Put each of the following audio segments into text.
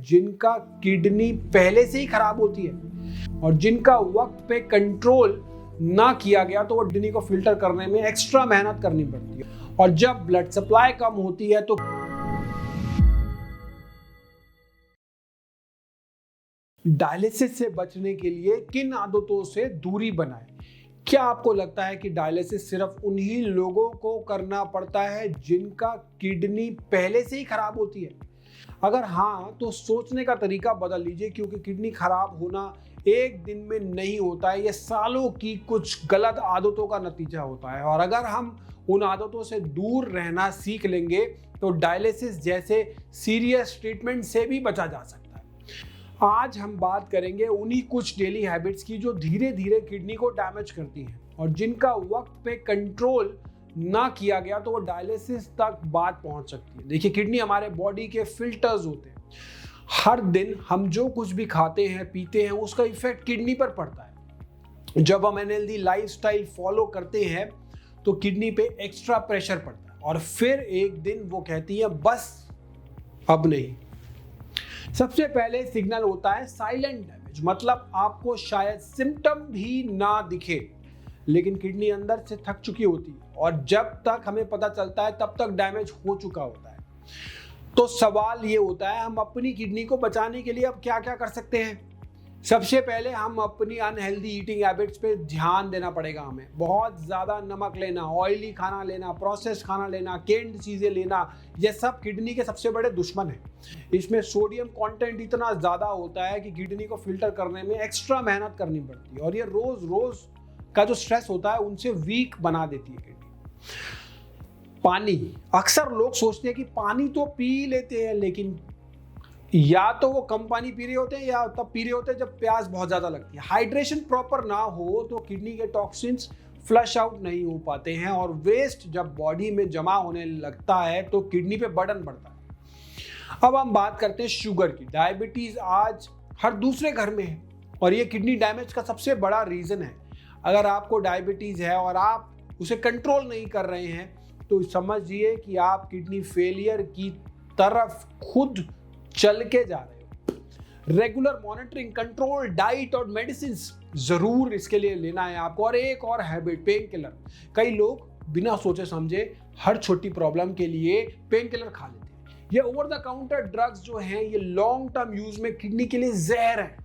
जिनका किडनी पहले से ही खराब होती है और जिनका वक्त पे कंट्रोल ना किया गया तो वो किडनी को फिल्टर करने में एक्स्ट्रा मेहनत करनी पड़ती है। और जब ब्लड सप्लाई कम होती है तो डायलिसिस से बचने के लिए किन आदतों से दूरी बनाएं? क्या आपको लगता है कि डायलिसिस सिर्फ उन्हीं लोगों को करना पड़ता है जिनका किडनी पहले से ही खराब होती है? अगर हाँ, तो सोचने का तरीका बदल लीजिए, क्योंकि किडनी खराब होना एक दिन में नहीं होता है, यह सालों की कुछ गलत आदतों का नतीजा होता है। और अगर हम उन आदतों से दूर रहना सीख लेंगे तो डायलिसिस जैसे सीरियस ट्रीटमेंट से भी बचा जा सकता है। आज हम बात करेंगे उन्हीं कुछ डेली हैबिट्स की जो धीरे धीरे किडनी को डैमेज करती हैं और जिनका वक्त पे कंट्रोल ना किया गया तो वो डायलिसिस तक बात पहुंच सकती है। देखिए, किडनी हमारे बॉडी के फिल्टर्स होते हैं। हर दिन हम जो कुछ भी खाते हैं पीते हैं उसका इफेक्ट किडनी पर पड़ता है। जब हम अनहेल्दी लाइफस्टाइल फॉलो करते हैं तो किडनी पे एक्स्ट्रा प्रेशर पड़ता है और फिर एक दिन वो कहती है बस अब नहीं। सबसे पहले सिग्नल होता है साइलेंट डैमेज, मतलब आपको शायद सिम्टम भी ना दिखे लेकिन किडनी अंदर से थक चुकी होती है और जब तक हमें पता चलता है तब तक डैमेज हो चुका होता है। तो सवाल ये होता है, हम अपनी किडनी को बचाने के लिए अब क्या क्या कर सकते हैं? सबसे पहले हम अपनी अनहेल्दी ईटिंग हैबिट्स पे ध्यान देना पड़ेगा। हमें बहुत ज़्यादा नमक लेना, ऑयली खाना लेना, प्रोसेस खाना लेना, कैंड चीज़ें लेना, ये सब किडनी के सबसे बड़े दुश्मन हैं। इसमें सोडियम कंटेंट इतना ज़्यादा होता है कि किडनी को फिल्टर करने में एक्स्ट्रा मेहनत करनी पड़ती है और ये रोज़ रोज़ का जो स्ट्रेस होता है उनसे वीक बना देती है किडनी। पानी, अक्सर लोग सोचते हैं कि पानी तो पी लेते हैं, लेकिन या तो वो कम पानी पी रहे होते हैं या तब पी रहे होते हैं जब प्यास बहुत ज़्यादा लगती है। हाइड्रेशन प्रॉपर ना हो तो किडनी के टॉक्सिन्स फ्लश आउट नहीं हो पाते हैं और वेस्ट जब बॉडी में जमा होने लगता है तो किडनी पे बर्डन बढ़ता है। अब हम बात करते हैं शुगर की। डायबिटीज़ आज हर दूसरे घर में है और ये किडनी डैमेज का सबसे बड़ा रीज़न है। अगर आपको डायबिटीज़ है और आप उसे कंट्रोल नहीं कर रहे हैं तो समझिए कि आप किडनी फेलियर की तरफ खुद चल के जा रहे हो। रेगुलर मॉनिटरिंग, कंट्रोल, डाइट और मेडिसिन जरूर इसके लिए लेना है आपको। और एक और हैबिट, पेन किलर। कई लोग बिना सोचे समझे हर छोटी प्रॉब्लम के लिए पेन किलर खा लेते हैं। ये ओवर द काउंटर ड्रग्स जो हैं ये लॉन्ग टर्म यूज में किडनी के लिए जहर है।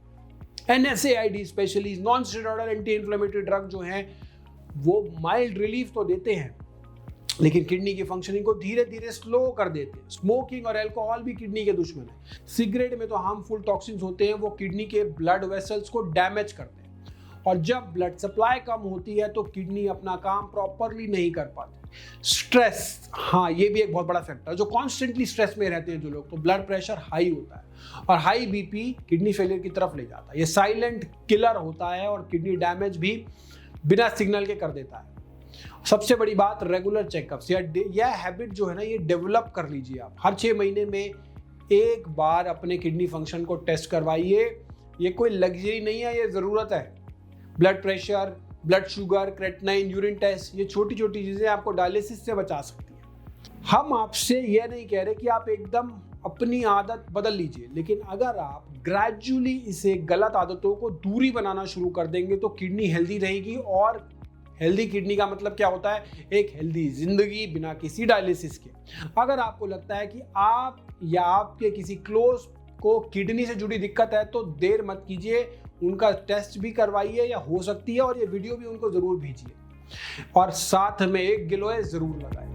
NSAID specially non steroidal anti inflammatory drug जो हैं वो माइल्ड रिलीफ तो देते हैं लेकिन किडनी की फंक्शनिंग को धीरे धीरे स्लो कर देते हैं। स्मोकिंग और अल्कोहल भी किडनी के दुश्मन है। सिगरेट में तो हार्मफुल टॉक्सिन्स होते हैं, वो किडनी के ब्लड वेसल्स को डैमेज करते हैं और जब ब्लड सप्लाई कम होती है तो किडनी अपना काम प्रॉपरली नहीं कर पाती। स्ट्रेस, हाँ, ये भी एक बहुत बड़ा फैक्टर है। जो कॉन्स्टेंटली स्ट्रेस में रहते हैं जो लोग, तो ब्लड प्रेशर हाई होता है और हाई BP किडनी फेलियर की तरफ ले जाता है। ये साइलेंट किलर होता है और किडनी डैमेज भी बिना सिग्नल के कर देता है। सबसे बड़ी बात, रेगुलर चेकअप्स। यह हैबिट जो है ना, ये डेवलप कर लीजिए आप। हर 6 महीने में एक बार अपने किडनी फंक्शन को टेस्ट करवाइए। ये कोई लग्जरी नहीं है, ये ज़रूरत है। Blood pressure, blood sugar, creatinine, urine test, ये छोटी छोटी चीज़ें आपको डायलिसिस से बचा सकती हैं। हम आपसे यह नहीं कह रहे कि आप एकदम अपनी आदत बदल लीजिए, लेकिन अगर आप ग्रेजुअली इसे गलत आदतों को दूरी बनाना शुरू कर देंगे तो किडनी हेल्दी रहेगी। और हेल्दी किडनी का मतलब क्या होता है? एक हेल्दी जिंदगी बिना किसी डायलिसिस के। अगर आपको लगता है कि आप या आपके किसी क्लोज को किडनी से जुड़ी दिक्कत है तो देर मत कीजिए, उनका टेस्ट भी करवाइए या हो सकती है और ये वीडियो भी उनको जरूर भेजिए और साथ में एक गिलोय जरूर लगाएं।